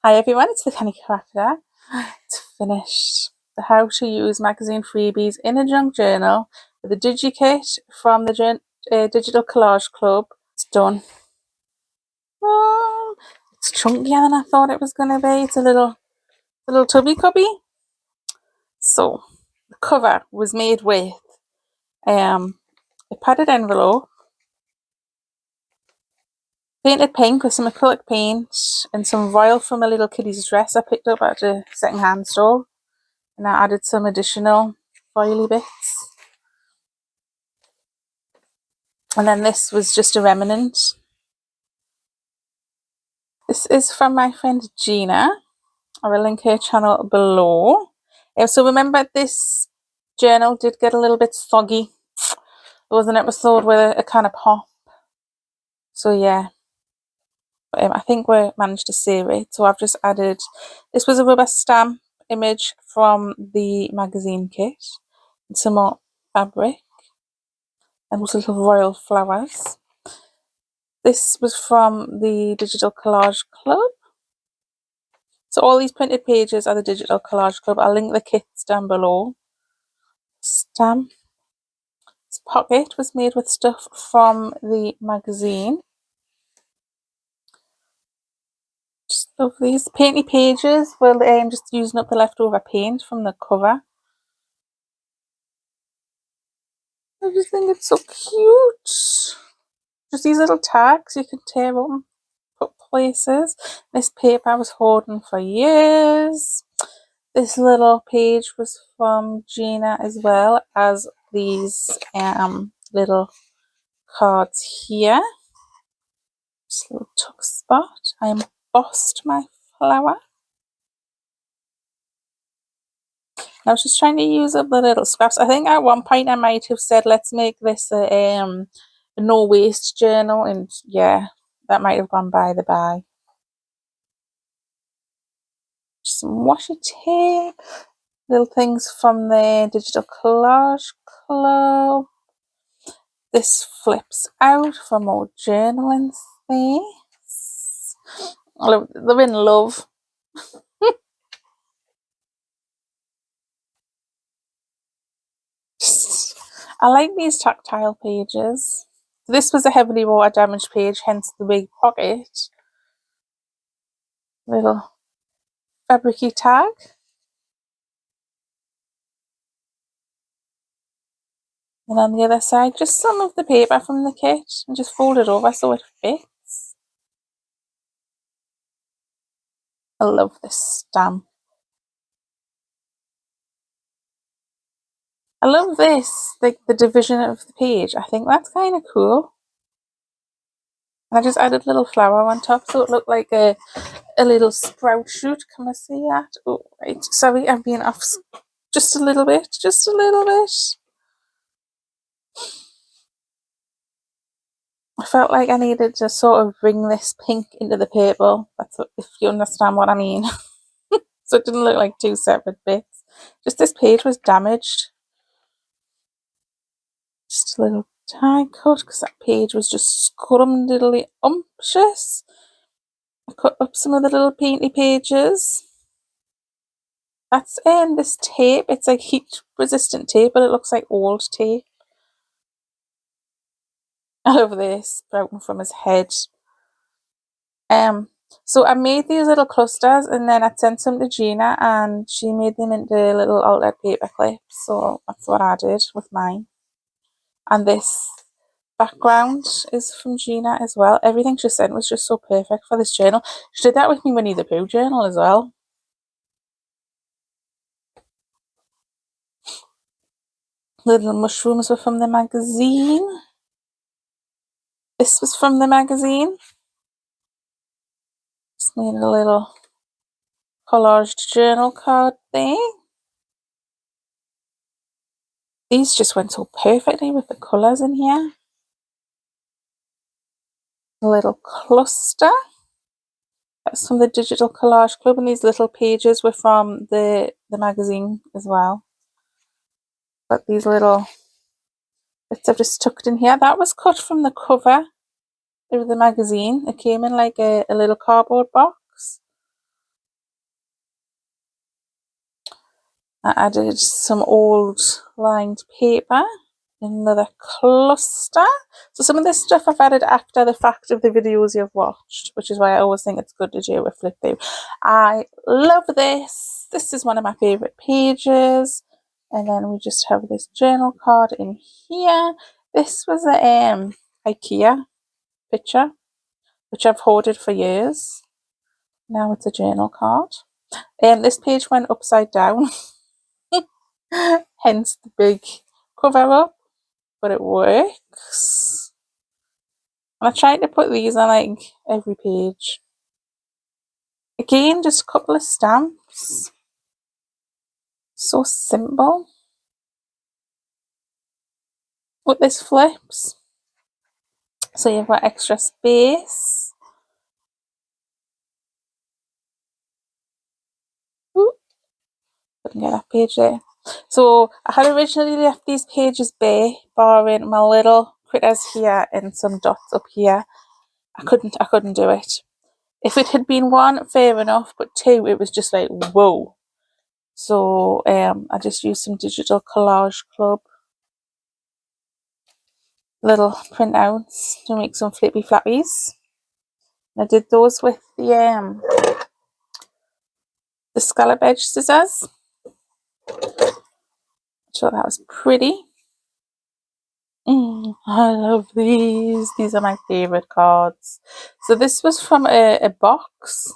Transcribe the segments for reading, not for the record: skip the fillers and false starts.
Hi everyone, it's the Canny Character. It's finished. The How to Use Magazine Freebies in a Junk Journal with a DigiKit from the Digital Collage Club. It's done. Oh, it's chunkier than I thought it was going to be. It's a little tubby cubby. So the cover was made with a padded envelope, painted pink with some acrylic paint and some foil from a little kiddie's dress I picked up at a second-hand store. And I added some additional foily bits. And then this was just a remnant. This is from my friend Gina. I will link her channel below. So remember, this journal did get a little bit soggy. There was an episode with a kind of pop. So yeah, I think we managed to save it. So I've just added, this was a rubber stamp image from the magazine kit. And some more fabric. And those little royal flowers. This was from the Digital Collage Club. So all these printed pages are the Digital Collage Club. I'll link the kits down below. Stamp. This pocket was made with stuff from the magazine. Just love these painty pages. Well, I'm just using up the leftover paint from the cover. I just think it's so cute. Just these little tags you can tear up, put places. This paper I was holding for years. This little page was from Gina, as well as these little cards here. Just a little tuck spot. I embossed my flower. I was just trying to use up the little scraps. I think at one point I might have said, let's make this a no waste journal, and yeah, that might have gone by the by. Just some washi tape, little things from the Digital Collage Club. This flips out for more journaling space. They're in love. I like these tactile pages. This was a heavily water damaged page, hence the big pocket. Little fabricy tag. And on the other side, just some of the paper from the kit and just fold it over so it fits. I love this stamp. I love this, like the division of the page. I think that's kind of cool. And I just added a little flower on top so it looked like a little sprout shoot. Can I see that? Oh, right. Sorry, I'm being off just a little bit. Just a little bit. I felt like I needed to sort of bring this pink into the paper. That's what, if you understand what I mean. So it didn't look like two separate bits. Just this page was damaged. Just a little tie cut because that page was just scrumdiddly umptious. I cut up some of the little painty pages. That's this tape. It's like heat resistant tape, but it looks like old tape. I love this, sprouting from his head. So I made these little clusters and then I sent some to Gina and she made them into little altered paper clips. So that's what I did with mine. And this background is from Gina as well. Everything she sent was just so perfect for this journal. She did that with me Winnie the Pooh journal as well. Little mushrooms were from the magazine. This was from the magazine. Just made a little collaged journal card thing. These just went so perfectly with the colours in here. A little cluster. That's from the Digital Collage Club, and these little pages were from the magazine as well. But these little bits I've just tucked in here. That was cut from the cover of the magazine. It came in like a little cardboard box. I added some old lined paper, another cluster. So some of this stuff I've added after the fact of the videos you've watched, which is why I always think it's good to do a flip through. I love this. This is one of my favourite pages. And then we just have this journal card in here. This was a IKEA picture, which I've hoarded for years. Now it's a journal card. This page went upside down, hence the big cover up, but it works. And I tried to put these on like every page. Again, just a couple of stamps. So simple. But this flips, so you've got extra space. Ooh, couldn't get that page there. So I had originally left these pages bare, barring my little critters here and some dots up here. I couldn't do it. If it had been one, fair enough, but two, it was just like, whoa. So I just used some digital collage club little printouts to make some flippy flappies. I did those with the scallop edge scissors. So that was pretty. I love these. These are my favorite cards. So this was from a box.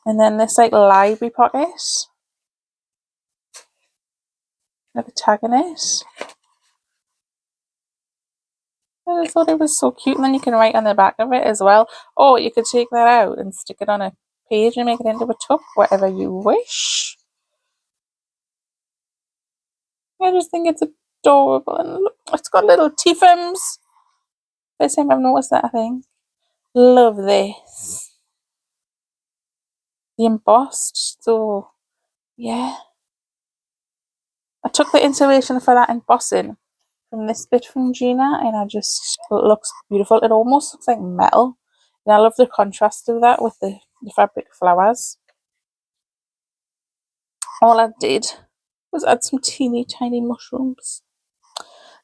And then this like library pocket. Another tag in it. I just thought it was so cute, and then you can write on the back of it as well. Or you could take that out and stick it on a page and make it into a tuck, whatever you wish. I just think it's adorable, and look, it's got little Tiffums. First time I've noticed that, I think. Love this. The embossed, so yeah. I took the inspiration for that embossing from this bit from Gina, and it looks beautiful. It almost looks like metal, and I love the contrast of that with the fabric flowers. All I did was add some teeny tiny mushrooms.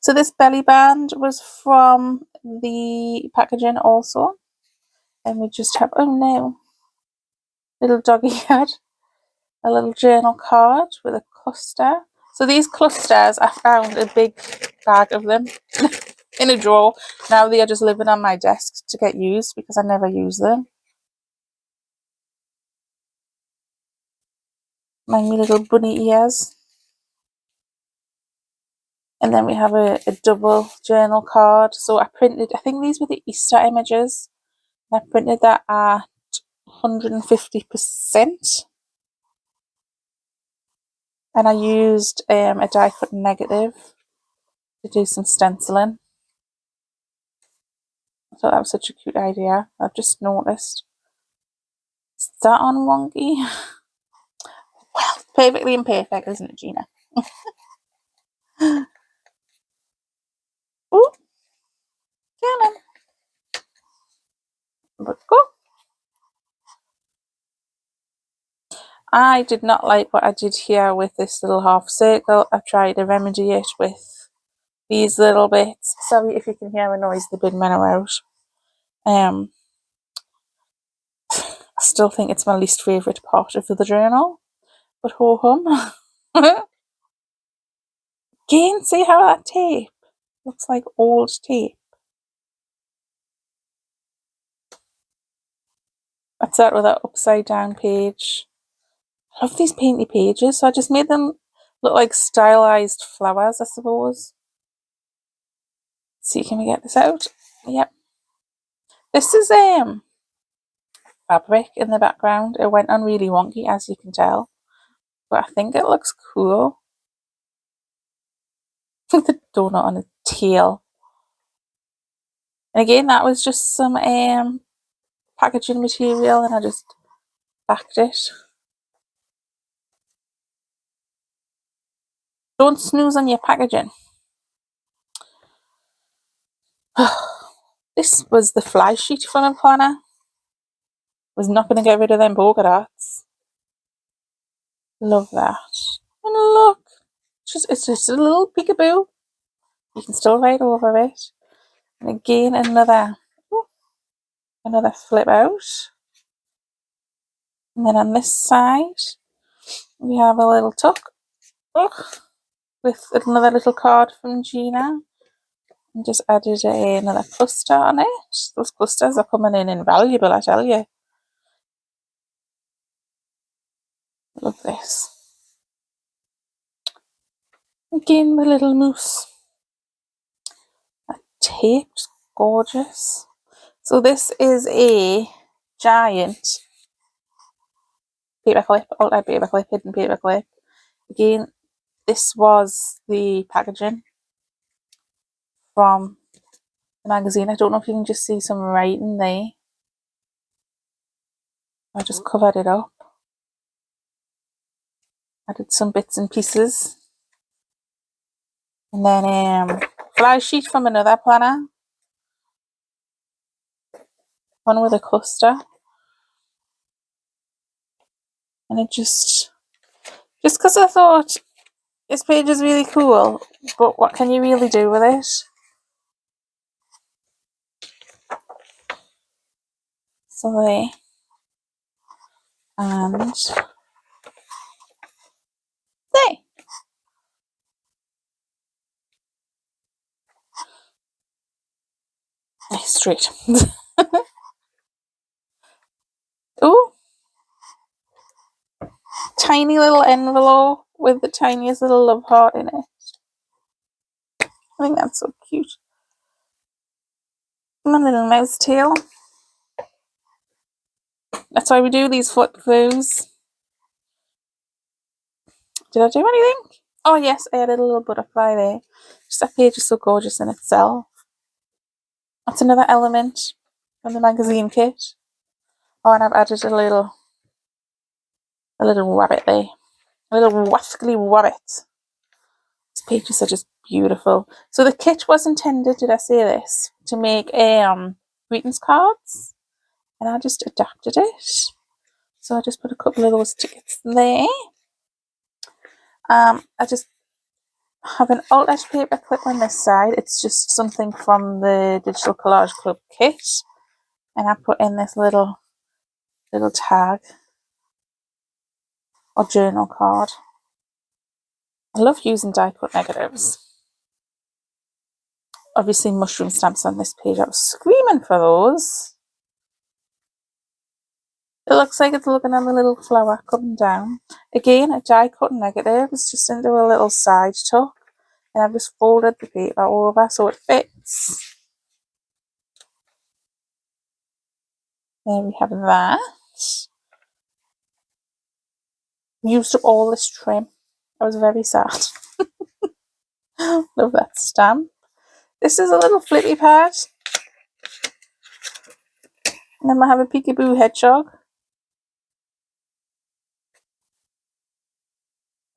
So this belly band was from the packaging also, and we just have, oh no, little doggy head, a little journal card with a cluster. So these clusters, I found a big bag of them in a drawer. Now they are just living on my desk to get used because I never use them. My little bunny ears. And then we have a double journal card. So I printed, I think these were the Easter images. I printed that at 150%. And I used a die cut negative to do some stenciling. I thought that was such a cute idea. I've just noticed. Is that on wonky? Well, perfectly imperfect, isn't it, Gina? Ooh, come on. Let's go. I did not like what I did here with this little half circle. I tried to remedy it with these little bits. Sorry if you can hear a noise, the bin men are out. I still think it's my least favourite part of the journal, but ho hum. Again, see how that tape looks like old tape. That's that with that upside down page. I love these painty pages, so I just made them look like stylized flowers, I suppose. Let's see, can we get this out? Yep. This is fabric in the background. It went on really wonky, as you can tell, but I think it looks cool. The donut on a tail. And again, that was just some packaging material, and I just backed it. Don't snooze on your packaging. This was the fly sheet from a planner, Was not going to get rid of them polka dots. Love that. And look, it's just a little peekaboo. You can still write over it. And again, another flip out. And then on this side, we have a little tuck with another little card from Gina. And just added another cluster on it. Those clusters are coming in invaluable, I tell you. Love this. Again, the little moose. That taped, gorgeous. So this is a giant paperclip, outside paperclip, hidden paperclip. Again, this was the packaging from the magazine. I don't know if you can just see some writing there. I just covered it up. Added some bits and pieces. And then fly sheet from another planner. One with a cluster. And it just because I thought this page is really cool, but what can you really do with it? So there. And there. Straight. Ooh. Tiny little envelope with the tiniest little love heart in it. I think that's so cute. My little mouse tail. That's why we do these foot glues. Did I do anything? Oh yes, I added a little butterfly there. Just that page is so gorgeous in itself. That's another element from the magazine kit. Oh, and I've added a little rabbit there. A little wascally rabbit. These pages are just beautiful. So the kit was intended, did I say this, to make greetings cards, and I just adapted it. So I just put a couple of those tickets there. I just have an alt edge paper clip on this side. It's just something from the Digital Collage Club kit, and I put in this little tag or journal card. I love using die cut negatives. Obviously mushroom stamps on this page. I was screaming for those. It looks like it's looking at the little flower coming down. Again, a die cut negative. It's just into a little side tuck, and I've just folded the paper over so it fits. There we have that. Used up all this trim. I was very sad. Love that stamp. This is a little flippy pad. And then I have a peekaboo hedgehog.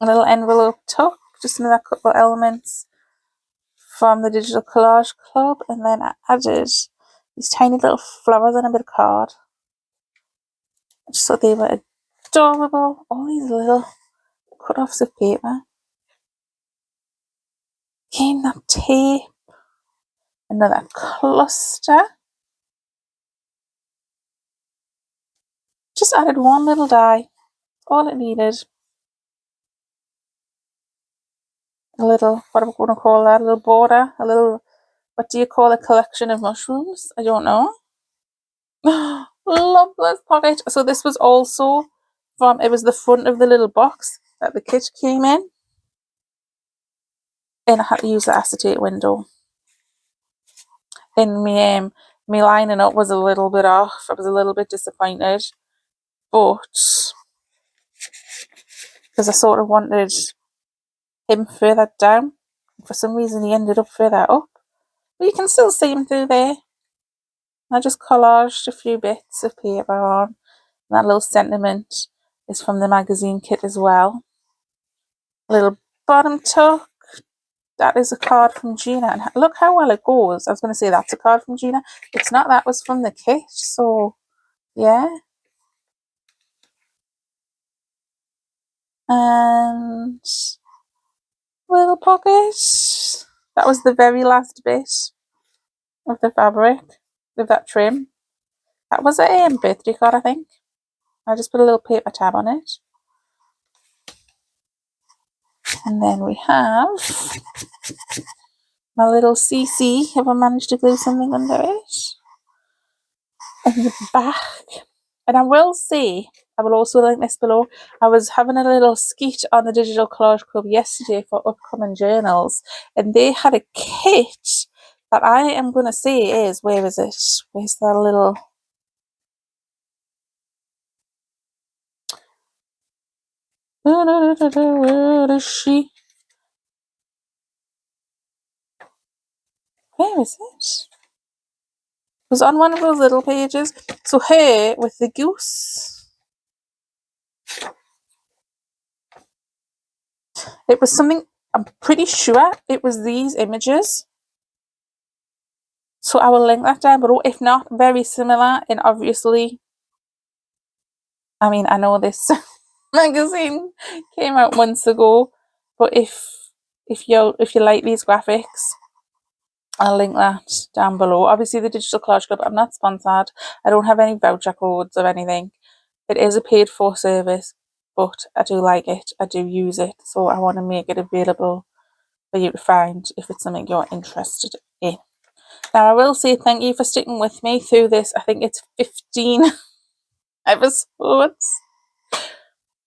A little envelope tuck. Just another couple of elements from the Digital Collage Club. And then I added these tiny little flowers and a bit of card. I just thought they were adorable. All these little cut-offs of paper. Again, that tape. Another cluster. Just added one little die. All it needed. A little, what am I going to call that? A little border. A little, what do you call a collection of mushrooms? I don't know. Love this pocket. So this was also from, it was the front of the little box that the kit came in. And I had to use the acetate window. And me lining up was a little bit off. I was a little bit disappointed. But, because I sort of wanted him further down. For some reason he ended up further up. But you can still see him through there. I just collaged a few bits of paper on. That little sentiment is from the magazine kit as well. A little bottom tuck. That is a card from Gina. And look how well it goes. I was going to say that's a card from Gina. It's not. That was from the kit. So, yeah. and little pocket. That was the very last bit of the fabric with that trim. That was a birthday card, I think. I just put a little paper tab on it. And then we have my little CC, if I managed to glue something under it. And the back. And I will say, I will also link this below, I was having a little skit on the Digital Collage Club yesterday for upcoming journals, and they had a kit that I am going to say is, where is it? Where's that little... Where is she? Where is it? It was on one of those little pages. So here, with the goose, it was something, I'm pretty sure it was these images. So I will link that down below. If not, very similar. And obviously, I mean, I know this magazine came out months ago, but if you like these graphics, I'll link that down below. Obviously, the Digital Collage Club, I'm not sponsored. I don't have any voucher codes or anything. It is a paid for service, but I do like it. I do use it. So I want to make it available for you to find if it's something you're interested in. Now, I will say thank you for sticking with me through this. I think it's 15 episodes.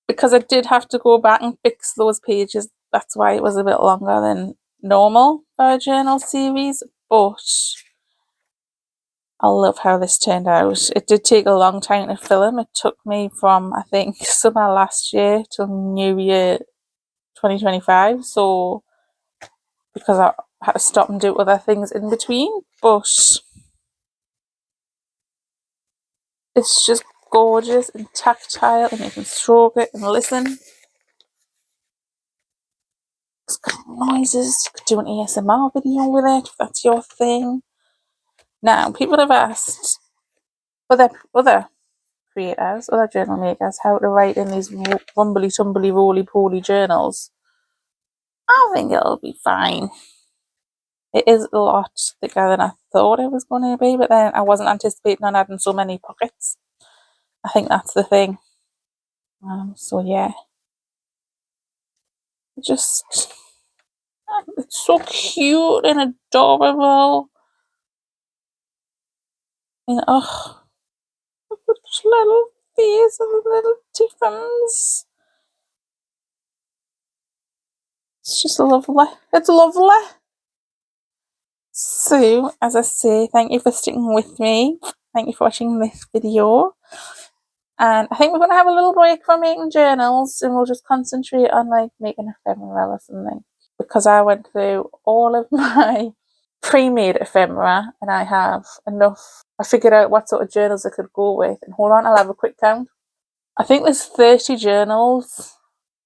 Because I did have to go back and fix those pages. That's why it was a bit longer than normal for a journal series. But I love how this turned out. It did take a long time to film. It took me from, I think, summer last year till New Year 2025. So, because I had to stop and do other things in between. But it's just gorgeous and tactile, and you can stroke it and listen. It's got noises. You could do an ASMR video with it if that's your thing. Now, people have asked other creators, other journal makers, how to write in these rumbly tumbly roly poly journals. I think it'll be fine. It is a lot thicker than I thought it was going to be, but then I wasn't anticipating on adding so many pockets. I think that's the thing. So yeah, just it's so cute and adorable, and oh, look at this little face and the little Tiffins. It's just lovely. It's lovely. So, as I say, thank you for sticking with me. Thank you for watching this video. And I think we're going to have a little break from making journals, and we'll just concentrate on like making ephemera or something. Because I went through all of my pre-made ephemera, and I have enough. I figured out what sort of journals I could go with. And hold on, I'll have a quick count. I think there's 30 journals.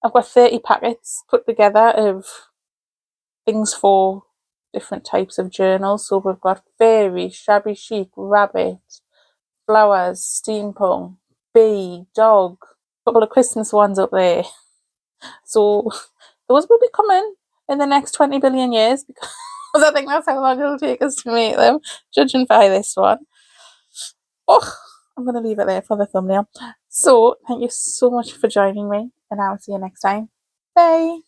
I've got 30 packets put together of things for different types of journals. So we've got fairy, shabby chic, rabbit, flowers, steampunk, bee, dog, a couple of Christmas ones up there. So those will be coming in the next 20 billion years, because I think that's how long it'll take us to make them, judging by this one. Oh, I'm going to leave it there for the thumbnail. So thank you so much for joining me, and I'll see you next time. Bye.